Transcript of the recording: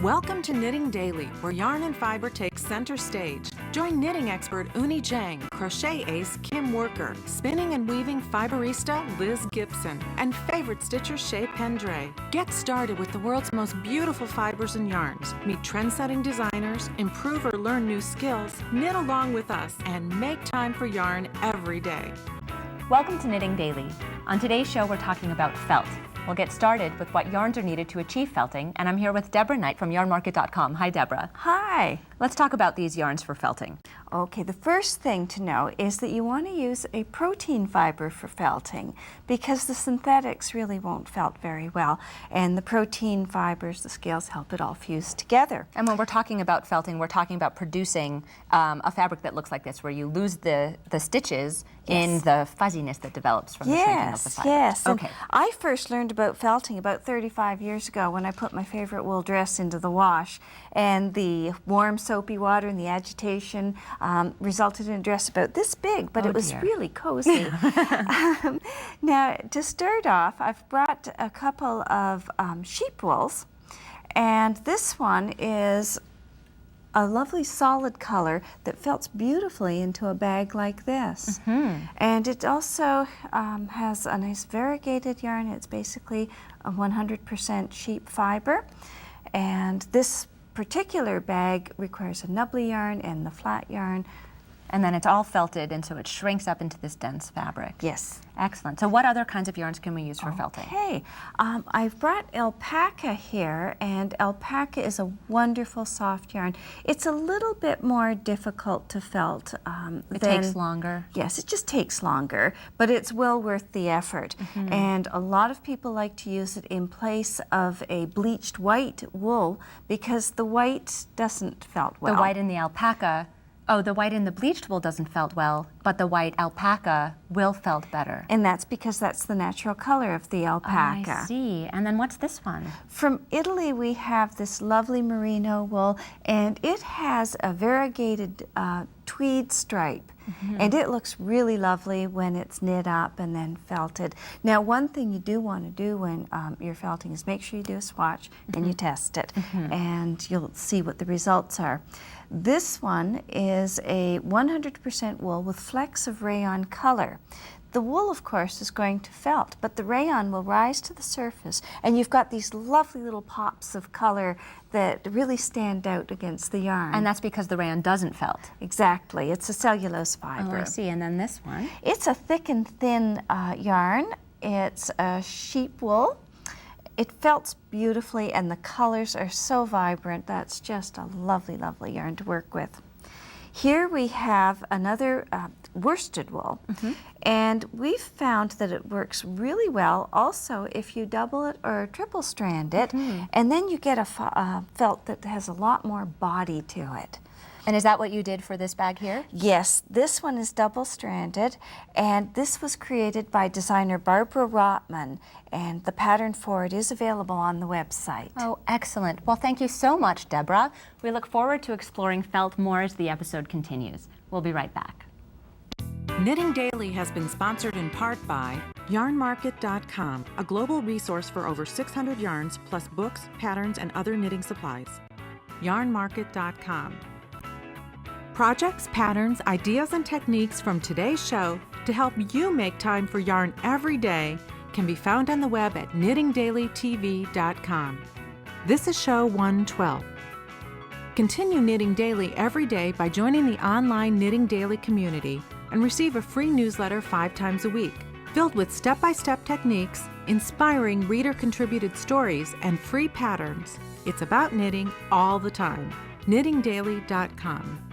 Welcome to Knitting Daily, where yarn and fiber takes center stage. Join knitting expert Uni Jang, crochet ace Kim Worker, spinning and weaving fiberista Liz Gibson, and favorite stitcher Shay Pendray. Get started with the world's most beautiful fibers and yarns. Meet trend-setting designers, improve or learn new skills, knit along with us, and make time for yarn every day. Welcome to Knitting Daily. On today's show, we're talking about felt. We'll get started with what yarns are needed to achieve felting, and I'm here with Deborah Knight from yarnmarket.com. Hi, Deborah. Hi. Let's talk about these yarns for felting. Okay, the first thing to know is that you want to use a protein fiber for felting because the synthetics really won't felt very well, and the protein fibers, the scales, help it all fuse together. And when we're talking about felting, we're talking about producing a fabric that looks like this, where you lose the stitches in the fuzziness that develops from the shrinking of the fiber. Yes. Okay. And I first learned about felting about 35 years ago when I put my favorite wool dress into the wash, and the warm soapy water and the agitation resulted in a dress about this big, but it was really cozy. Now, to start off, I've brought a couple of sheep wools, and this one is a lovely solid color that felts beautifully into a bag like this. And it also has a nice variegated yarn. It's basically a 100% sheep fiber. And this particular bag requires a nubbly yarn and the flat yarn. And then it's all felted, and so it shrinks up into this dense fabric. Yes. Excellent. So what other kinds of yarns can we use for felting? Okay. I've brought alpaca here, and alpaca is a wonderful soft yarn. It's a little bit more difficult to felt. It takes longer. Yes, it just takes longer, but it's well worth the effort. And a lot of people like to use it in place of a bleached white wool because the white doesn't felt well. The white in the alpaca. Oh, the white in the bleached wool doesn't felt well, but the white alpaca will felt better. And that's because that's the natural color of the alpaca. I see. And then what's this one? From Italy, we have this lovely merino wool, and it has a variegated tweed stripe. And it looks really lovely when it's knit up and then felted. Now, one thing you do want to do when you're felting is make sure you do a swatch and you test it, and you'll see what the results are. This one is a 100% wool with flecks of rayon color. The wool, of course, is going to felt, but the rayon will rise to the surface, and you've got these lovely little pops of color that really stand out against the yarn. And that's because the rayon doesn't felt. Exactly. It's a cellulose Oh, fiber. I see. And then this one? It's a thick and thin yarn. It's a sheep wool. It felts beautifully, and the colors are so vibrant. That's just a lovely, lovely yarn to work with. Here we have another worsted wool, and we've found that it works really well also if you double it or triple strand it, and then you get a felt that has a lot more body to it. And is that what you did for this bag here? Yes, this one is double-stranded, and this was created by designer Barbara Rotman, and the pattern for it is available on the website. Oh, excellent. Well, thank you so much, Deborah. We look forward to exploring felt more as the episode continues. We'll be right back. Knitting Daily has been sponsored in part by yarnmarket.com, a global resource for over 600 yarns plus books, patterns, and other knitting supplies. yarnmarket.com. Projects, patterns, ideas, and techniques from today's show to help you make time for yarn every day can be found on the web at knittingdailytv.com. This is show 112. Continue knitting daily every day by joining the online Knitting Daily community and receive a free newsletter 5 times a week, filled with step-by-step techniques, inspiring reader-contributed stories, and free patterns. It's about knitting all the time. knittingdaily.com.